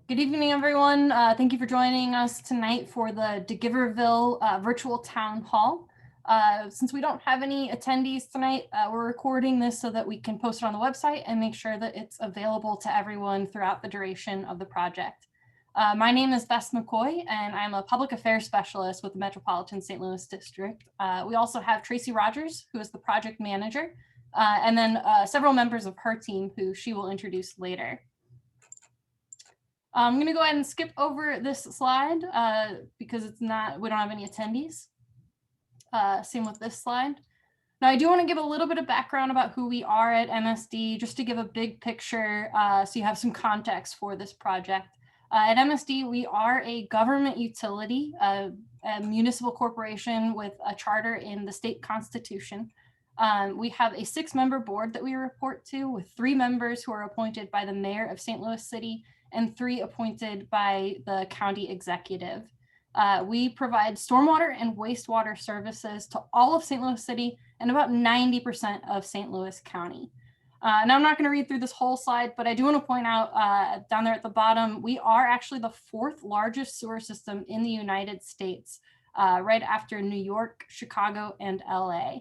Good evening, everyone. Thank you for joining us tonight for the DeGiverville virtual town hall. Since we don't have any attendees tonight, we're recording this so that we can post it on the website and make sure that it's available to everyone throughout the duration of the project. My name is Beth McCoy, and I'm a public affairs specialist with the Metropolitan St. Louis District. We also have Tracy Rogers, who is the project manager, and then several members of her team who she will introduce later. I'm going to go ahead and skip over this slide because we don't have any attendees. Same with this slide. Now, I do want to give a little bit of background about who we are at MSD, just to give a big picture so you have some context for this project. At MSD, we are a government utility, a municipal corporation with a charter in the state constitution. We have a 6-member board that we report to, with 3 members who are appointed by the mayor of St. Louis City and 3 appointed by the county executive. We provide stormwater and wastewater services to all of St. Louis City and about 90% of St. Louis County. Now, I'm not going to read through this whole slide, but I do want to point out down there at the bottom, we are actually the 4th largest sewer system in the United States, right after New York, Chicago, and LA.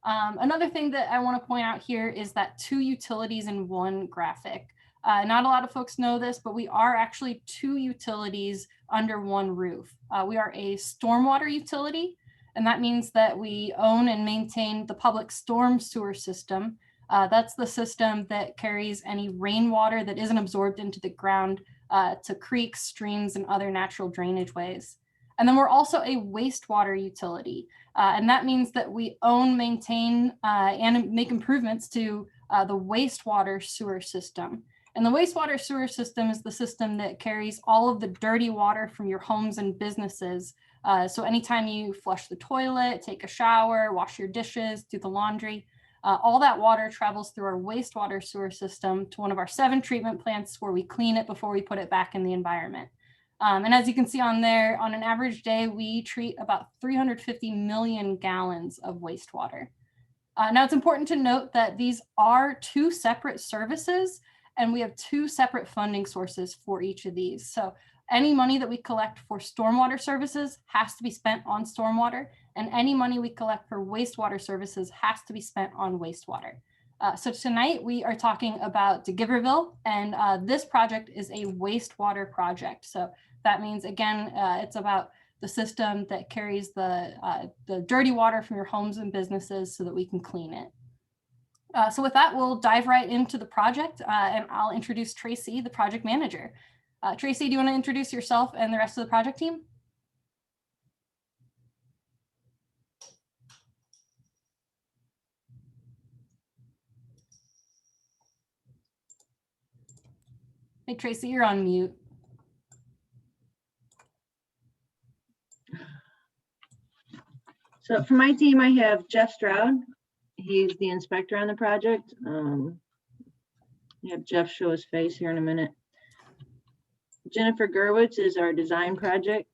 Another thing that I want to point out here is that 2 utilities in 1 graphic. Not a lot of folks know this, but we are actually 2 utilities under 1 roof. We are a stormwater utility, and that means that we own and maintain the public storm sewer system. That's the system that carries any rainwater that isn't absorbed into the ground to creeks, streams, and other natural drainage ways. And then we're also a wastewater utility, and that means that we own, maintain, and make improvements to the wastewater sewer system. And the wastewater sewer system is the system that carries all of the dirty water from your homes and businesses. So anytime you flush the toilet, take a shower, wash your dishes, do the laundry, all that water travels through our wastewater sewer system to one of our 7 treatment plants where we clean it before we put it back in the environment. And as you can see on there, on an average day, we treat about 350 million gallons of wastewater. Now, it's important to note that these are 2 separate services, and we have 2 separate funding sources for each of these. So any money that we collect for stormwater services has to be spent on stormwater, and any money we collect for wastewater services has to be spent on wastewater. So tonight we are talking about DeGiverville, and this project is a wastewater project. So that means, again, it's about the system that carries the dirty water from your homes and businesses so that we can clean it. So with that, we'll dive right into the project, and I'll introduce Tracy, the project manager. Tracy, do you want to introduce yourself and the rest of the project team? Hey, Tracy, you're on mute. So for my team, I have Jeff Stroud. He's the inspector on the project. You have Jeff show his face here in a minute. Jennifer Gerwitz is our design project.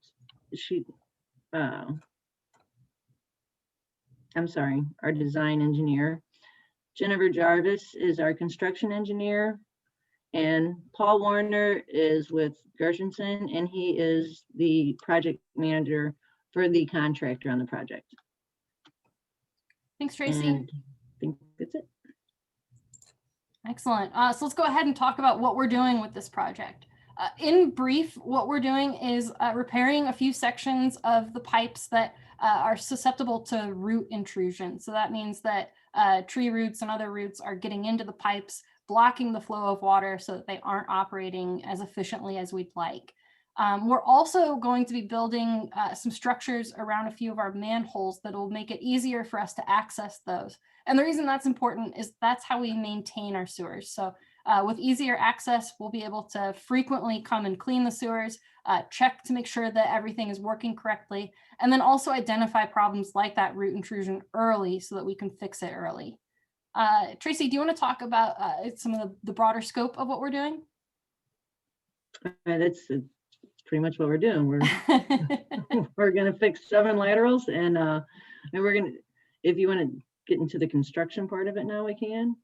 Our design engineer. Jennifer Jarvis is our construction engineer. And Paul Warner is with Gershenson, and he is the project manager for the contractor on the project. Thanks, Tracy. And I think that's it. Excellent. So let's go ahead and talk about what we're doing with this project. In brief, what we're doing is repairing a few sections of the pipes that are susceptible to root intrusion. So that means that tree roots and other roots are getting into the pipes, blocking the flow of water so that they aren't operating as efficiently as we'd like. We're also going to be building some structures around a few of our manholes that will make it easier for us to access those. And the reason that's important is that's how we maintain our sewers. So with easier access, we'll be able to frequently come and clean the sewers, check to make sure that everything is working correctly, and then also identify problems like that root intrusion early so that we can fix it early. Tracy, do you want to talk about some of the broader scope of what we're doing? That's pretty much what we're doing. We're going to fix 7 laterals, and we're going to, if you want to get into the construction part of it now, we can.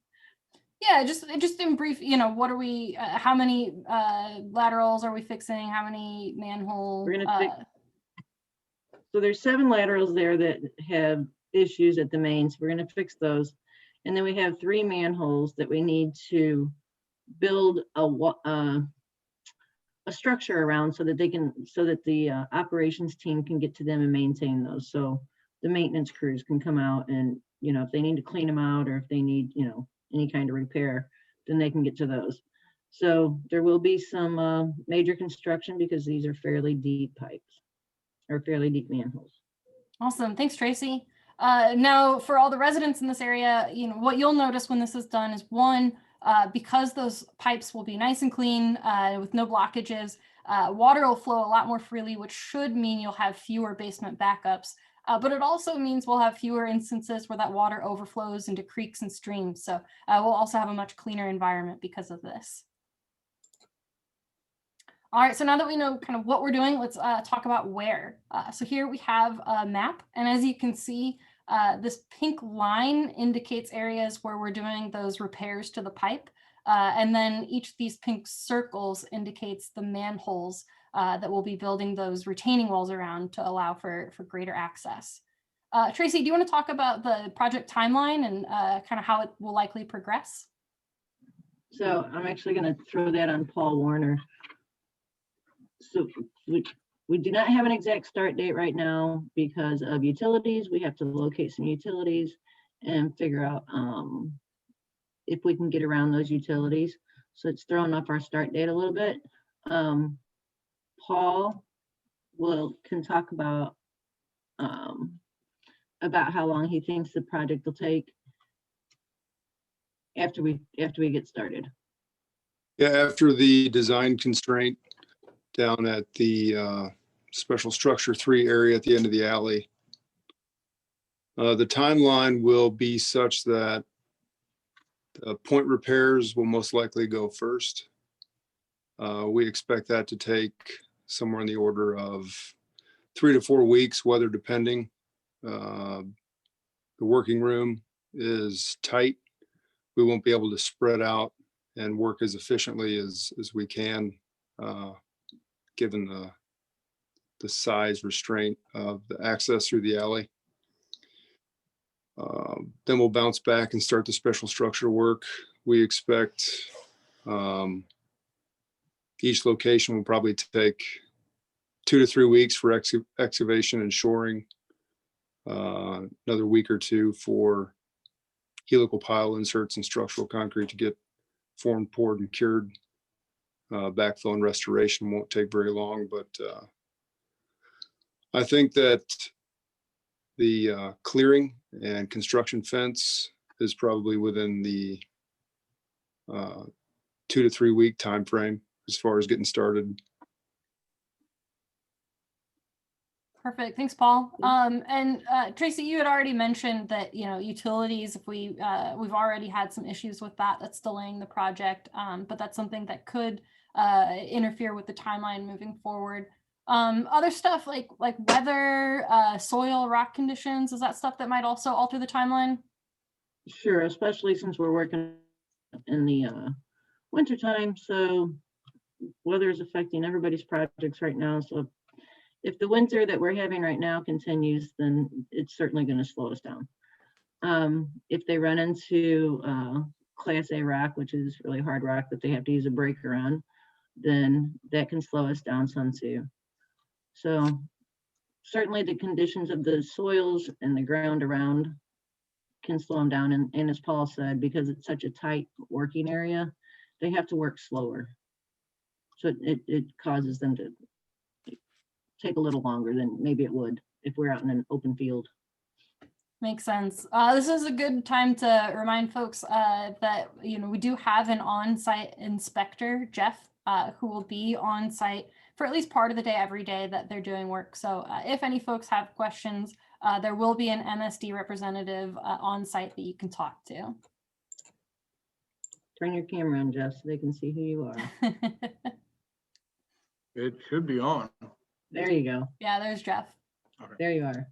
Yeah, just in brief, what are we, how many laterals are we fixing? How many manhole? We're gonna fix, so there's 7 laterals there that have issues at the main, so we're gonna fix those. And then we have 3 manholes that we need to build a structure around so that the operations team can get to them and maintain those. So the maintenance crews can come out and, if they need to clean them out, or if they need, any kind of repair, then they can get to those. So there will be some major construction because these are fairly deep pipes, or fairly deep manholes. Awesome. Thanks, Tracy. Now, for all the residents in this area, what you'll notice when this is done is, one, because those pipes will be nice and clean with no blockages, water will flow a lot more freely, which should mean you'll have fewer basement backups. But it also means we'll have fewer instances where that water overflows into creeks and streams. So we'll also have a much cleaner environment because of this. All right, so now that we know kind of what we're doing, let's talk about where. So here we have a map, and as you can see, this pink line indicates areas where we're doing those repairs to the pipe. And then each of these pink circles indicates the manholes that we'll be building those retaining walls around to allow for greater access. Tracy, do you want to talk about the project timeline and kind of how it will likely progress? So I'm actually going to throw that on Paul Warner. So we do not have an exact start date right now because of utilities. We have to locate some utilities and figure out if we can get around those utilities. So it's throwing off our start date a little bit. Paul can talk about how long he thinks the project will take after we get started. Yeah, after the design constraint down at the special structure 3 area at the end of the alley, the timeline will be such that point repairs will most likely go first. We expect that to take somewhere in the order of 3 to 4 weeks, weather depending. The working room is tight. We won't be able to spread out and work as efficiently as we can, given the size restraint of the access through the alley. Then we'll bounce back and start the special structure work. We expect each location will probably take 2 to 3 weeks for excavation and shoring, another week or 2 for helical pile inserts and structural concrete to get formed, poured, and cured. Backfill and restoration won't take very long, but I think that the clearing and construction fence is probably within the 2 to 3 week time frame as far as getting started. Perfect. Thanks, Paul. And Tracy, you had already mentioned that, utilities, if we've already had some issues with that's delaying the project, but that's something that could interfere with the timeline moving forward. Other stuff like weather, soil, rock conditions, is that stuff that might also alter the timeline? Sure, especially since we're working in the winter time. So weather is affecting everybody's projects right now. So if the winter that we're having right now continues, then it's certainly going to slow us down. If they run into Class A rock, which is really hard rock that they have to use a breaker on, then that can slow us down some too. So certainly the conditions of the soils and the ground around can slow them down. And as Paul said, because it's such a tight working area, they have to work slower. So it causes them to take a little longer than maybe it would if we're out in an open field. Makes sense. This is a good time to remind folks that we do have an on-site inspector, Jeff, who will be on site for at least part of the day every day that they're doing work. So if any folks have questions, there will be an MSD representative on site that you can talk to. Turn your camera on, Jeff, so they can see who you are. It should be on. There you go. Yeah, there's Jeff. Okay. There you are.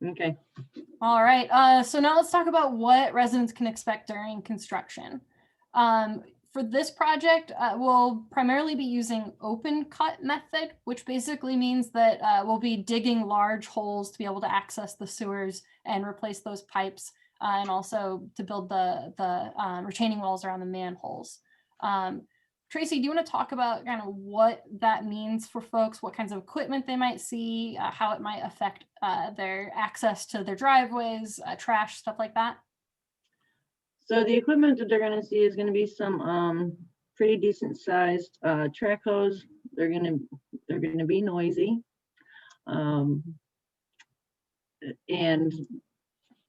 Okay. All right, so now let's talk about what residents can expect during construction. For this project, we'll primarily be using open cut method, which basically means that we'll be digging large holes to be able to access the sewers and replace those pipes, and also to build the retaining walls around the manholes. Tracy, do you want to talk about kind of what that means for folks, what kinds of equipment they might see, how it might affect their access to their driveways, trash, stuff like that? So the equipment that they're gonna see is gonna be some pretty decent sized track hose. They're gonna be noisy. And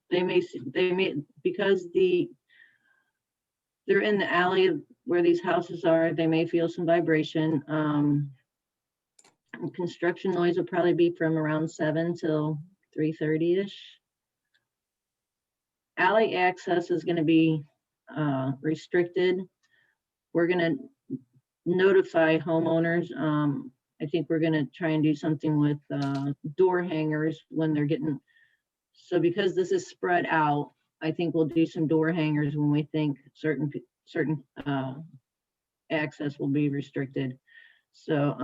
they may, because they're in the alley where these houses are, they may feel some vibration. Construction noise will probably be from around 7 till 3:30-ish. Alley access is going to be restricted. We're going to notify homeowners. I think we're going to try and do something with door hangers when they're getting, so because this is spread out, I think we'll do some door hangers when we think certain access will be restricted. So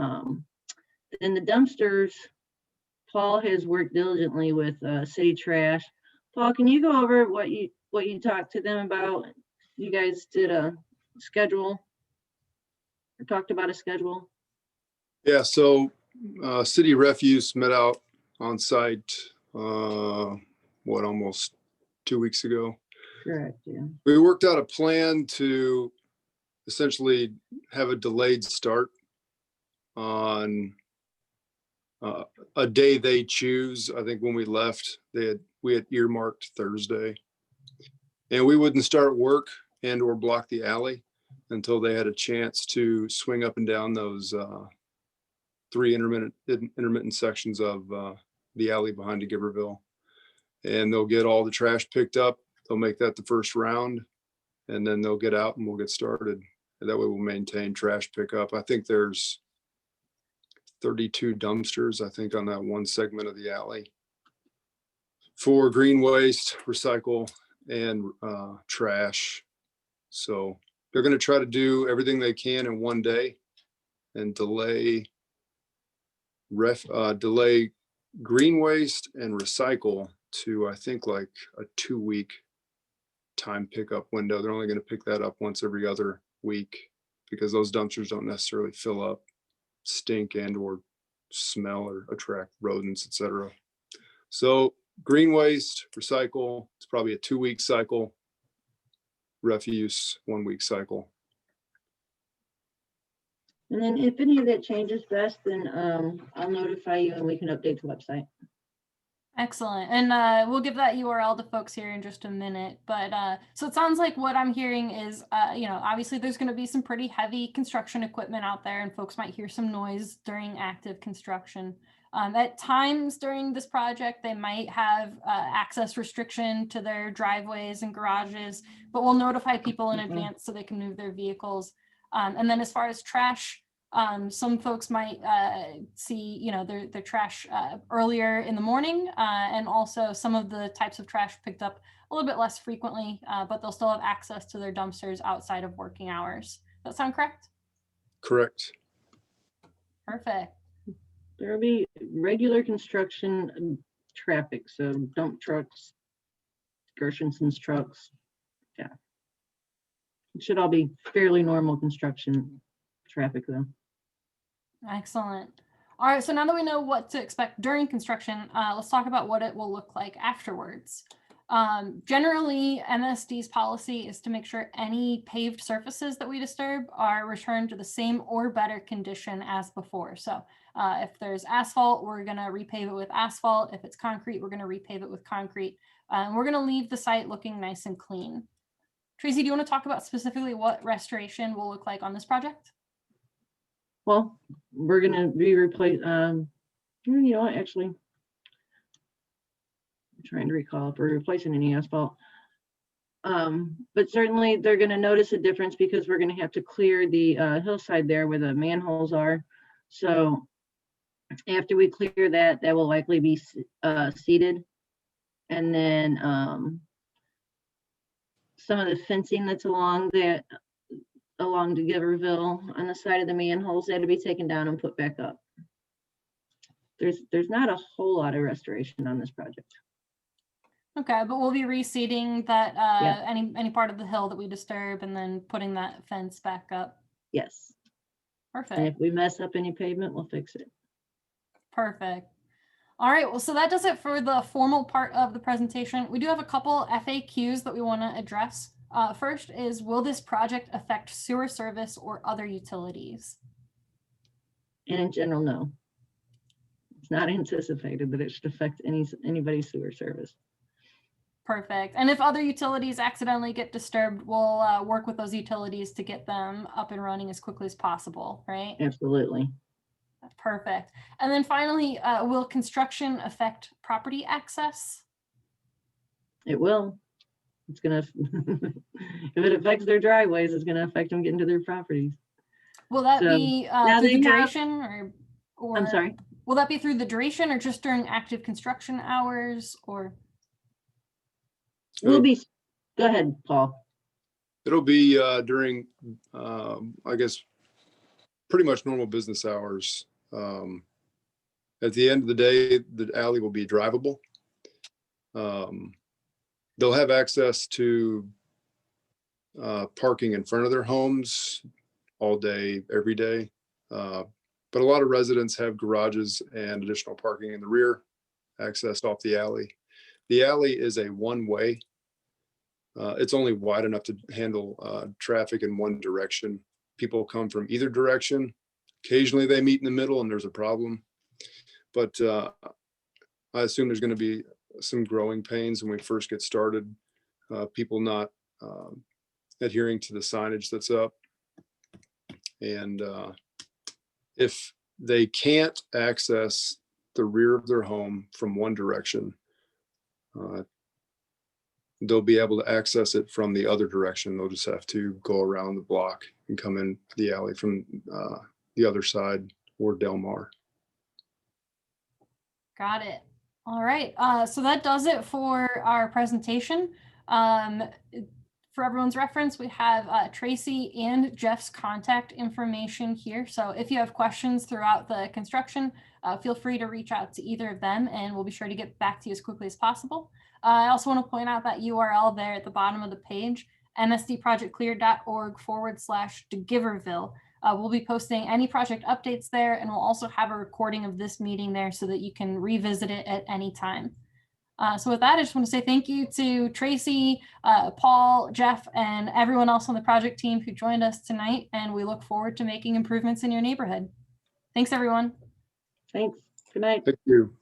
then the dumpsters, Paul has worked diligently with city trash. Paul, can you go over what you talked to them about? You guys did a schedule or talked about a schedule? Yeah, so city refuse met out on site, almost 2 weeks ago. Correct, yeah. We worked out a plan to essentially have a delayed start on a day they choose. I think when we left, we had earmarked Thursday, and we wouldn't start work and or block the alley until they had a chance to swing up and down those 3 intermittent sections of the alley behind DeGiverville. And they'll get all the trash picked up. They'll make that the first round, and then they'll get out and we'll get started. And that way we'll maintain trash pickup. I think there's 32 dumpsters, I think, on that one segment of the alley for green waste, recycle, and trash. So they're going to try to do everything they can in one day and delay green waste and recycle to, I think, like a 2-week time pickup window. They're only going to pick that up once every other week because those dumpsters don't necessarily fill up, stink, and or smell or attract rodents, etc. So green waste, recycle, it's probably a 2-week cycle. Refuse, 1-week cycle. And then if any of that changes, best, then I'll notify you and we can update the website. Excellent. And we'll give that URL to folks here in just a minute. But so it sounds like what I'm hearing is, obviously there's going to be some pretty heavy construction equipment out there and folks might hear some noise during active construction. At times during this project, they might have access restriction to their driveways and garages, but we'll notify people in advance so they can move their vehicles. And then as far as trash, some folks might see, their trash earlier in the morning, and also some of the types of trash picked up a little bit less frequently, but they'll still have access to their dumpsters outside of working hours. Does that sound correct? Correct. Perfect. There will be regular construction traffic, so dump trucks, Gershensen's trucks. Yeah. It should all be fairly normal construction traffic though. Excellent. All right, so now that we know what to expect during construction, let's talk about what it will look like afterwards. Generally, MSD's policy is to make sure any paved surfaces that we disturb are returned to the same or better condition as before. So if there's asphalt, we're going to repave it with asphalt. If it's concrete, we're going to repave it with concrete. And we're going to leave the site looking nice and clean. Tracy, do you want to talk about specifically what restoration will look like on this project? Well, we're going to be replaced. Actually, I'm trying to recall if we're replacing any asphalt. But certainly they're going to notice a difference because we're going to have to clear the hillside there where the manholes are. So after we clear that, that will likely be seeded. And then some of the fencing that's along DeGiverville on the side of the manholes, they had to be taken down and put back up. There's not a whole lot of restoration on this project. Okay, but we'll be reseeding that, Yeah. any part of the hill that we disturb and then putting that fence back up. Yes. Perfect. And if we mess up any pavement, we'll fix it. Perfect. All right, well, so that does it for the formal part of the presentation. We do have a couple FAQs that we want to address. First is, will this project affect sewer service or other utilities? And in general, no. It's not anticipated that it should affect anybody's sewer service. Perfect. And if other utilities accidentally get disturbed, we'll work with those utilities to get them up and running as quickly as possible, right? Absolutely. Perfect. And then finally, will construction affect property access? It will. It's gonna, if it affects their driveways, it's gonna affect them getting to their properties. Will that So, be now through the they have- duration or I'm sorry. will that be through the duration or just during active construction hours or? We'll be, go ahead, Paul. It'll be during, I guess, pretty much normal business hours. At the end of the day, the alley will be drivable. They'll have access to parking in front of their homes all day, every day. But a lot of residents have garages and additional parking in the rear, accessed off the alley. The alley is a one-way. It's only wide enough to handle traffic in one direction. People come from either direction. Occasionally they meet in the middle and there's a problem. But I assume there's going to be some growing pains when we first get started. People not adhering to the signage that's up. And if they can't access the rear of their home from one direction, they'll be able to access it from the other direction. They'll just have to go around the block and come in the alley from the other side or Del Mar. Got it. All right. So that does it for our presentation. For everyone's reference, we have Tracy and Jeff's contact information here. So if you have questions throughout the construction, feel free to reach out to either of them and we'll be sure to get back to you as quickly as possible. I also want to point out that URL there at the bottom of the page, msdprojectclear.org/DeGiverville. We'll be posting any project updates there, and we'll also have a recording of this meeting there so that you can revisit it at any time. So with that, I just want to say thank you to Tracy, Paul, Jeff, and everyone else on the project team who joined us tonight, and we look forward to making improvements in your neighborhood. Thanks, everyone. Thanks. Good night. Thank you.